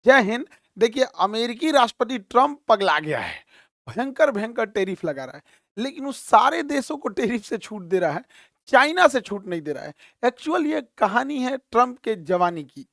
जय हिंद। देखिए, अमेरिकी राष्ट्रपति ट्रम्प पगला गया है। भयंकर-भयंकर टैरिफ लगा रहा है। लेकिन उस सारे देशों को टैरिफ से छूट दे रहा है, चाइना से छूट नहीं दे रहा है। एक्चुअल ये कहानी है ट्रम्प के जवानी की।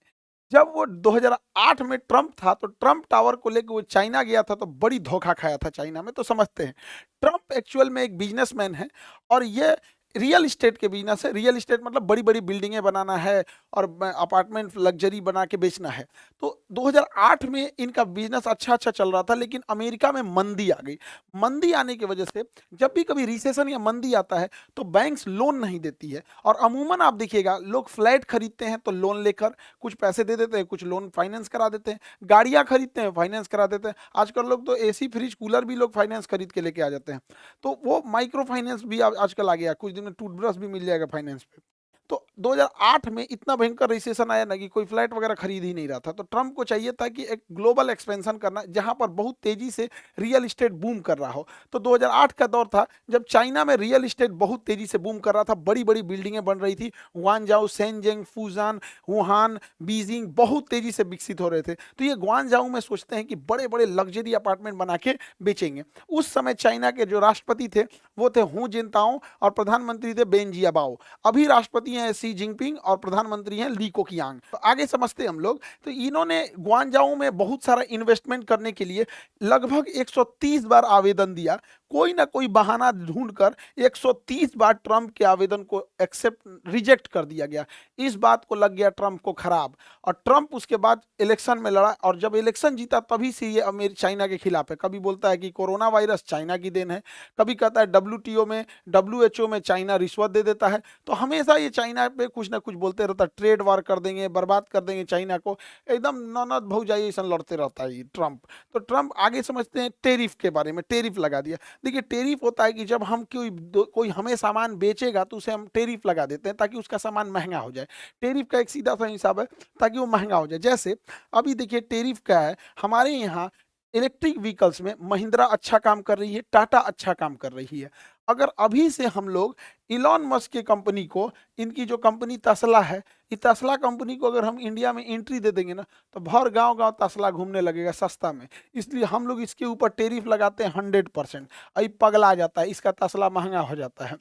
जब वो 2008 में ट्रम्प था, तो ट्रम्प टावर को लेके वो चाइना गया था, तो बड़ी धोखा खाया था चाइना में, तो समझते हैं। ट्रम्प एक्चुअल में एक बिज़नेसमैन है और ये रियल एस्टेट के बिज़नेस है। रियल एस्टेट मतलब बड़ी-बड़ी बिल्डिंगें बनाना है और ब अपार्टमेंट लग्ज़री बना के बेचना है। तो 2008 में इनका बिज़नेस अच्छा-अच्छा चल रहा था, लेकिन अमेरिका में मंदी आ गई। मंदी आने की वजह से जब भी कभी रिसेशन या मंदी आता है, तो बैंक्स लोन नहीं देती है और अमूमन आप देखिएगा लोग फ्लैट खरीदते हैं तो लोन लेकर कुछ पैसे दे देते हैं, कुछ लोन फाइनेंस करा देते हैं, गाड़ियाँ खरीदते हैं, फाइनेंस करा देते हैं। आजकल लोग तो एसी, फ्रिज, कूलर भी लोग फाइनेंस खरीद के लेके आ जाते हैं। तो वो माइक्रो फाइनेंस भी आजकल आ गया है, कुछ दिन में टूथब्रश भी मिल जाएगा फाइनेंस पे। तो 2008 में इतना भयंकर रिसेशन आया ना कि कोई फ्लैट वगैरह खरीद ही नहीं रहा था। तो ट्रम्प को चाहिए था कि एक ग्लोबल एक्सपेंशन करना, जहाँ पर बहुत तेज़ी से रियल एस्टेट बूम कर रहा हो। तो 2008 का दौर था जब चाइना में रियल एस्टेट बहुत तेज़ी से बूम कर रहा था, बड़ी-बड़ी बिल्डिंगें बन रही थी। ग्वांगझाऊ, शेनज़ेन, फूजान, वुहान, बीजिंग बहुत तेज़ी से विकसित हो रहे थे। तो ये ग्वांगझाऊ में सोचते हैं कि बड़े-बड़े लग्ज़री अपार्टमेंट बना के बेचेंगे। उस समय चाइना के जो राष्ट्रपति थे, वो थे हू जिनताओ और प्रधानमंत्री थे बेन जियाबाओ। अभी राष्ट्रपति हैं शी जिनपिंग और प्रधानमंत्री हैं ली कोकियांग। तो आगे समझते हैं हम लोग। तो इन्होंने ग्वांगझाऊ में बहुत सारा इन्वेस्टमेंट करने के लिए लगभग 130 बार आवेदन दिया। कोई ना कोई बहाना ढूंढकर 130 बार ट्रम्प के आवेदन को एक्सेप्ट रिजेक्ट कर दिया गया। इस बात को लग गया ट्रम्प को खराब और ट्रम्प उसके बाद इलेक्शन में लड़ा और जब इलेक्शन जीता तभी से ये अमेर चाइना के खिलाफ है। कभी बोलता है कि कोरोना वायरस चाइना की देन है, कभी कहता है डब्ल्यूटीओ में, डब्ल्यूएचओ में चाइना रिश्वत दे देता है। तो हमेशा ये चाइना पे कुछ ना कुछ बोलते रहता है, ट्रेड वार कर देंगे, बर्बाद कर देंगे चाइना को। एकदम ननद भौजाई ऐसा लड़ते रहता है ये ट्रम्प। तो ट्रम्प आगे समझते हैं टेरिफ के बारे में, टेरिफ लगा दिया। देखिए, टेरिफ होता है कि जब हम कोई हमें सामान बेचेगा तो उसे हम टेरिफ लगा देते हैं ताकि उसका सामान महंगा हो जाए। टेरिफ का एक सीधा सा हिसाब है ताकि वो महंगा हो जाए। जैसे अभी देखिए टेरिफ क्या है, हमारे यहाँ इलेक्ट्रिक व्हीकल्स में महिंद्रा अच्छा काम कर रही है, टाटा अच्छा काम कर रही है। अगर अभी से हम लोग इलॉन मस्क की कंपनी को, इनकी जो कंपनी तस्ला है, ये तस्ला कंपनी को अगर हम इंडिया में एंट्री दे देंगे ना, तो भर गांव-गांव तस्ला घूमने लगेगा सस्ता में। इसलिए हम लोग इसके ऊपर टैरिफ लगाते हैं 100%। अई पगला जाता है, इसका तस्ला महँगा हो जाता है।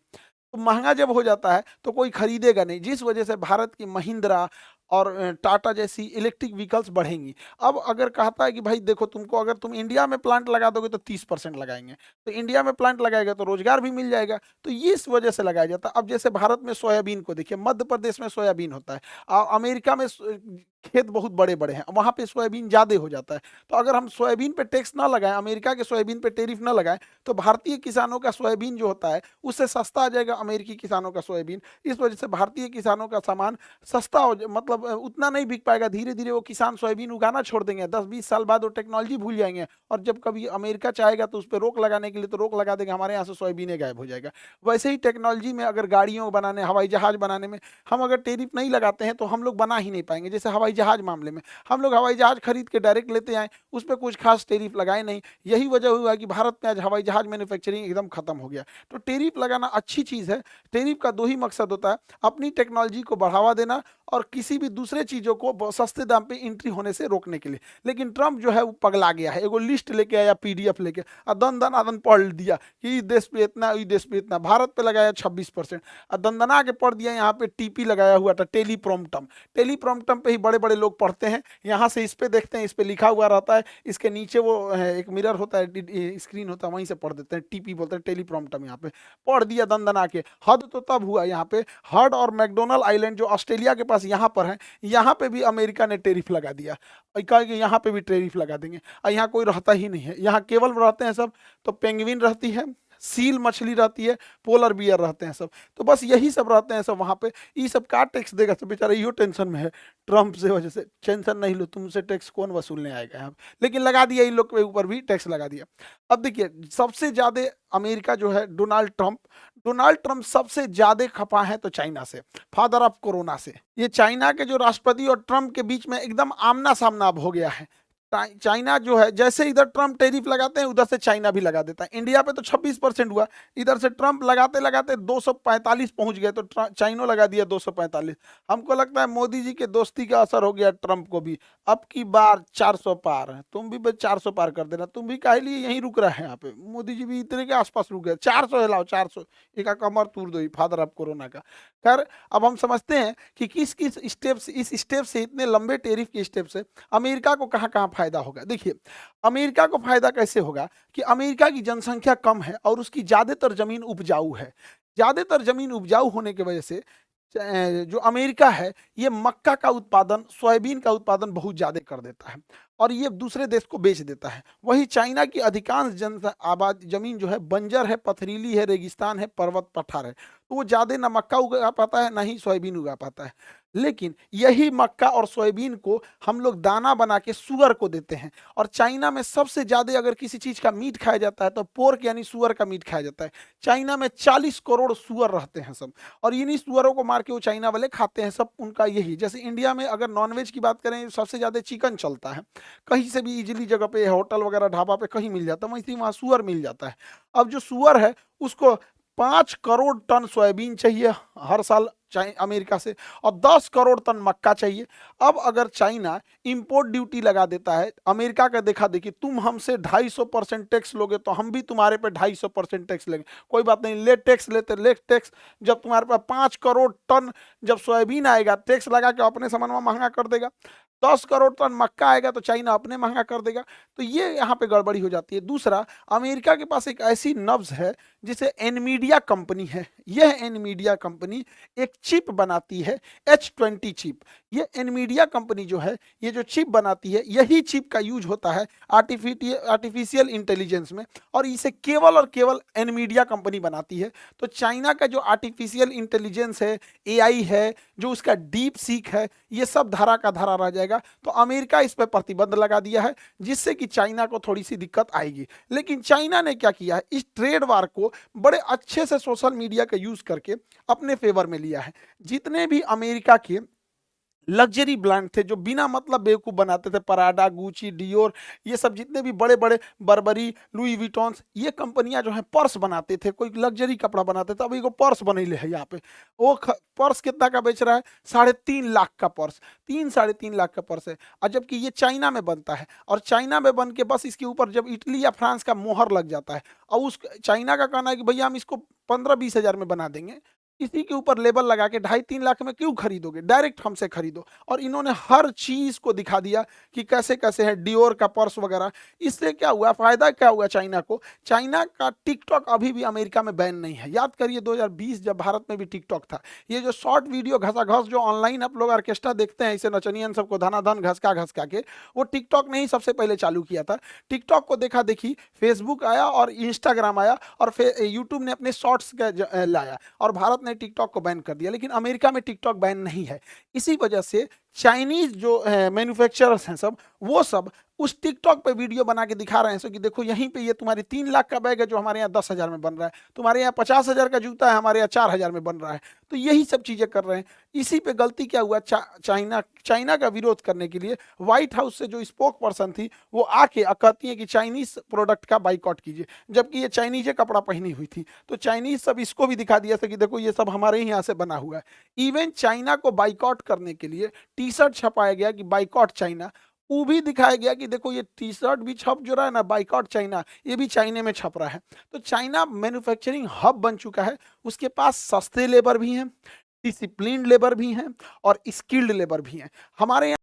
तो महँगा जब हो जाता है तो कोई खरीदेगा नहीं, जिस वजह से भारत की महिंद्रा और टाटा जैसी इलेक्ट्रिक व्हीकल्स बढ़ेंगी। अब अगर कहता है कि भाई देखो, तुमको अगर तुम इंडिया में प्लांट लगा दोगे तो 30% लगाएँगे। तो इंडिया में प्लांट लगाएगा तो रोज़गार भी मिल जाएगा। तो ये इस वजह से लगाया जाता है। अब जैसे भारत में सोयाबीन को देखिए, मध्य प्रदेश में सोयाबीन होता है। अमेरिका में खेत बहुत बड़े-बड़े हैं, वहाँ पे सोयाबीन ज़्यादा हो जाता है। तो अगर हम सोयाबीन पे टैक्स ना लगाएँ, अमेरिका के सोयाबीन पे टैरिफ ना लगाएँ, तो भारतीय किसानों का सोयाबीन जो होता है, उससे सस्ता आ जाएगा अमेरिकी किसानों का सोयाबीन। इस वजह से भारतीय किसानों का सामान सस्ता हो ज मतलब उतना नहीं बिक पाएगा। धीरे-धीरे वो किसान सोयाबीन उगाना छोड़ देंगे। 10-20 साल बाद वो टेक्नोलॉजी भूल जाएँगे और जब कभी अमेरिका चाहेगा तो उसपे रोक लगाने के लिए तो रोक लगा देगा, हमारे यहाँ से सोयाबीनें गायब हो जाएगा। वैसे ही टेक्नोलॉजी में अगर गाड़ियों बनाने, हवाई जहाज़ बनाने में हम अगर टैरिफ नहीं लगाते हैं, तो हम लोग बना ही नहीं पाएँगे। जैसे हवाई जहाज़ मामले में, हम लोग हवाई जहाज़ खरीद के डायरेक्ट लेते आए, उस पे कुछ खास टैरिफ लगाए नहीं। यही वजह हुआ कि भारत में आज हवाई जहाज़ मैन्युफैक्चरिंग एकदम खत्म हो गया। तो टैरिफ लगाना अच्छी चीज़ है। टैरिफ का 2 ही मकसद होता है, अपनी टेक्नोलॉजी को बढ़ावा देना और किसी भी दूसरे चीज़ों को सस्ते दाम पे एंट्री होने से रोकने के लिए। लेकिन ट्रम्प जो है वो पगला गया है। एगो लिस्ट लेके आया पीडीएफ लेके दन-दनादन पढ़ दिया कि इस देश पे इतना, इस देश पे इतना। भारत पे लगाया 26% दनदना के पढ़ दिया। यहाँ पे टीपी लगाया हुआ था, टेलीप्रॉम्प्टम। टेलीप्रॉम्प्टम पे ही बड़े-बड़े लोग पढ़ते हैं। यहाँ से इस पे देखते हैं, इस पे लिखा हुआ रहता है, इसके नीचे वो एक मिरर होता है, स्क्रीन होता है, वहीं से पढ़ देते हैं। टीपी बोलते हैं, टेलीप्रॉम्प्टम। यहाँ पे पढ़ दिया दनदना के। हद तो तब हुआ यहाँ पे, हर्ड और मैकडोनल्ड आइलैंड जो ऑस्ट्रेलिया के पास यहाँ पर है, यहाँ पे भी अमेरिका ने टैरिफ लगा दिया और कहा कि यहाँ पे भी टैरिफ लगा देंगे और यहाँ कोई रहता ही नहीं है। यहाँ केवल रहते हैं सब तो पेंगुइन रहती है, सील मछली रहती है, पोलर बियर रहते हैं सब। तो बस यही सब रहते हैं सब वहाँ पे। ये सब का टैक्स देगा? सब बेचारा इहो टेंशन में है ट्रम्प से वजह से। टेंशन नहीं लो, तुमसे टैक्स कौन वसूलने आएगा यहाँ पे? लेकिन लगा दिया, इन लोग के ऊपर भी टैक्स लगा दिया। अब देखिए, सबसे ज़्यादा अमेरिका जो है डोनाल्ड ट्रम्प सबसे ज़्यादा खफा है तो चाइना से, फादर ऑफ कोरोना से। ये चाइना के जो राष्ट्रपति और ट्रम्प के बीच में एकदम आमना-सामना अब हो गया है। चाइना जो है जैसे इधर ट्रम्प टैरिफ लगाते हैं उधर से चाइना भी लगा देता है। इंडिया पे तो 26% हुआ, इधर से ट्रम्प लगाते लगाते 245 पहुंच गए, तो चाइनो लगा दिया 245। हमको लगता है मोदी जी के दोस्ती का असर हो गया ट्रम्प को भी। अब की बार 400 पार है, तुम भी बस 400 पार कर देना। तुम भी काहे लिए यहीं रुक रहे हैं यहाँ पे, मोदी जी भी इतने के आसपास रुक गए। 400 हिलाओ, 400 एक कमर तोड़ दो फादर ऑफ कोरोना का। खैर अब हम समझते हैं कि किस किस स्टेप से, इस स्टेप से, इतने लंबे टेरिफ के स्टेप से अमेरिका को कहाँ कहाँ फायदा होगा। देखिए अमेरिका को फायदा कैसे होगा कि अमेरिका की जनसंख्या कम है और उसकी ज्यादातर जमीन उपजाऊ है। ज्यादातर जमीन उपजाऊ होने की वजह से जो अमेरिका है ये मक्का का उत्पादन, सोयाबीन का उत्पादन बहुत ज्यादा कर देता है और ये दूसरे देश को बेच देता है। वही चाइना की अधिकांश जन आबाद जमीन जो है बंजर है, पथरीली है, रेगिस्तान है, पर्वत पठार है, तो वो ज्यादा ना मक्का उगा पाता है ना ही सोयाबीन उगा पाता है। लेकिन यही मक्का और सोयाबीन को हम लोग दाना बना के सुअर को देते हैं। और चाइना में सबसे ज्यादा अगर किसी चीज का मीट खाया जाता है तो पोर्क यानी सुअर का मीट खाया जाता है। चाइना में 40 करोड़ सुअर रहते हैं सब, और इन्हीं सुअरों को मार के वो चाइना वाले खाते हैं सब। उनका यही, जैसे इंडिया में अगर नॉनवेज की बात करें सबसे ज्यादा चिकन चलता है, कहीं से भी इजीली जगह पे होटल वगैरह ढाबा पे कहीं मिल जाता है, वैसे ही वहाँ सुअर मिल जाता है। अब जो सुअर है उसको 5 करोड़ टन सोयाबीन चाहिए हर साल अमेरिका से, और 10 करोड़ टन मक्का चाहिए। अब अगर चाइना इंपोर्ट ड्यूटी लगा देता है, अमेरिका का देखा देखी, तुम हमसे 250% टैक्स लोगे तो हम भी तुम्हारे पे 250% टैक्स लेंगे, कोई बात नहीं, ले टैक्स लेते ले टैक्स। जब तुम्हारे पास 5 करोड़ टन जब सोयाबीन आएगा, टैक्स लगा के अपने सामान में महंगा कर देगा। 10 करोड़ टन मक्का आएगा तो चाइना अपने महंगा कर देगा। तो ये यहाँ पे गड़बड़ी हो जाती है। दूसरा, अमेरिका के पास एक ऐसी नब्ज है जिसे एनमीडिया कंपनी है। यह एनमीडिया कंपनी एक चिप बनाती है, H20 चिप। ये एनमीडिया कंपनी जो है, ये जो चिप बनाती है, यही चिप का यूज होता है आर्टिफिशियल इंटेलिजेंस में, और इसे केवल और केवल एनमीडिया कंपनी बनाती है। तो चाइना का जो आर्टिफिशियल इंटेलिजेंस है, AI है, जो उसका डीप सीक है, ये सब धारा का धारा रह जाएगा। तो अमेरिका इस पर प्रतिबंध लगा दिया है, जिससे कि चाइना को थोड़ी सी दिक्कत आएगी। लेकिन चाइना ने क्या किया है, इस ट्रेड वार को बड़े अच्छे से सोशल मीडिया का यूज करके अपने फेवर में लिया है। जितने भी अमेरिका के लग्जरी ब्रांड थे जो बिना मतलब बेवकूफ बनाते थे, पराडा, गुची, डियोर, ये सब जितने भी बड़े बड़े, बर्बरी, लुई विटॉन्स, ये कंपनियां जो है पर्स बनाते थे, कोई लग्जरी कपड़ा बनाते थे। अब एगो पर्स बनैले है यहाँ पे, वो पर्स कितना का बेच रहा है, 3.5 लाख का पर्स, 3-3.5 लाख का पर्स है। और जबकि ये चाइना में बनता है, और चाइना में बन के बस इसके ऊपर जब इटली या फ्रांस का मोहर लग जाता है, और उस चाइना का कहना है कि भैया हम इसको 15-20 हजार में बना देंगे, इसी के ऊपर लेबल लगा के 2.5-3 लाख में क्यों खरीदोगे, डायरेक्ट हमसे खरीदो। और इन्होंने हर चीज को दिखा दिया कि कैसे कैसे है, डियोर का पर्स वगैरह। इससे क्या हुआ, फायदा क्या हुआ चाइना को, चाइना का टिकटॉक अभी भी अमेरिका में बैन नहीं है। याद करिए 2020 जब भारत में भी टिकटॉक था, ये जो शॉर्ट वीडियो घसाघस जो ऑनलाइन आप लोग ऑर्केस्ट्रा देखते हैं, इसे नचनियन सबको धनाधन घसका के, वो टिकटॉक ने ही सबसे पहले चालू किया था। टिकटॉक को देखा देखी फेसबुक आया और इंस्टाग्राम आया और यूट्यूब ने अपने शॉर्ट्स लाया, और भारत ने टिकटॉक को बैन कर दिया। लेकिन अमेरिका में टिकटॉक बैन नहीं है। इसी वजह से चाइनीज जो मैन्युफैक्चरर्स हैं सब, वो सब उस टिकटॉक पे वीडियो बना के दिखा रहे हैं सो कि देखो यहीं पे ये तुम्हारी 3 लाख का बैग है जो हमारे यहाँ 10 हजार में बन रहा है, तुम्हारे यहाँ 50 हजार का जूता है हमारे यहाँ 4 हजार में बन रहा है। तो यही सब चीजें कर रहे हैं। इसी पे गलती क्या हुआ, चाइना का विरोध करने के लिए व्हाइट हाउस से जो स्पोक पर्सन थी वो आके कहती है कि चाइनीज प्रोडक्ट का बाइकआउट कीजिए, जबकि ये चाइनीज कपड़ा पहनी हुई थी। तो चाइनीज सब इसको भी दिखा दिया था कि देखो ये सब हमारे ही यहाँ से बना हुआ है। इवन चाइना को बाइकआउट करने के लिए टी शर्ट छपाया गया कि बाइकआउट चाइना, वो भी दिखाया गया कि देखो ये टी शर्ट भी छप जो रहा है ना, बाइकआउट चाइना, ये भी चाइना में छप रहा है। तो चाइना मैन्युफैक्चरिंग हब बन चुका है। उसके पास सस्ते लेबर भी हैं, डिसिप्लिन्ड लेबर भी हैं, और स्किल्ड लेबर भी हैं। हमारे